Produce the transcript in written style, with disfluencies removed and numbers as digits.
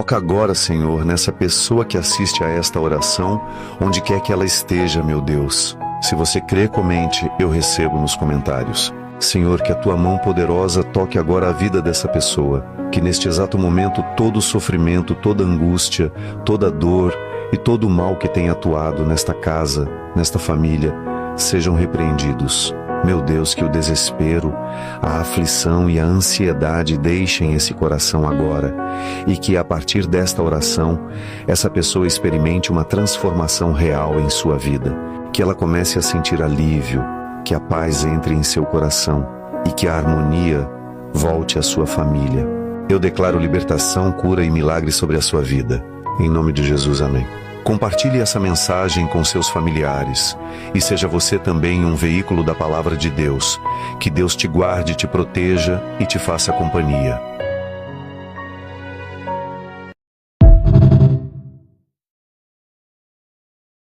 Toca agora, Senhor, nessa pessoa que assiste a esta oração, onde quer que ela esteja, meu Deus. Se você crê, comente, eu recebo nos comentários. Senhor, que a tua mão poderosa toque agora a vida dessa pessoa, que neste exato momento todo o sofrimento, toda angústia, toda dor e todo o mal que tem atuado nesta casa, nesta família, sejam repreendidos. Meu Deus, que o desespero, a aflição e a ansiedade deixem esse coração agora e que a partir desta oração, essa pessoa experimente uma transformação real em sua vida, que ela comece a sentir alívio, que a paz entre em seu coração e que a harmonia volte à sua família. Eu declaro libertação, cura e milagre sobre a sua vida. Em nome de Jesus, amém. Compartilhe essa mensagem com seus familiares e seja você também um veículo da palavra de Deus. Que Deus te guarde, te proteja e te faça companhia.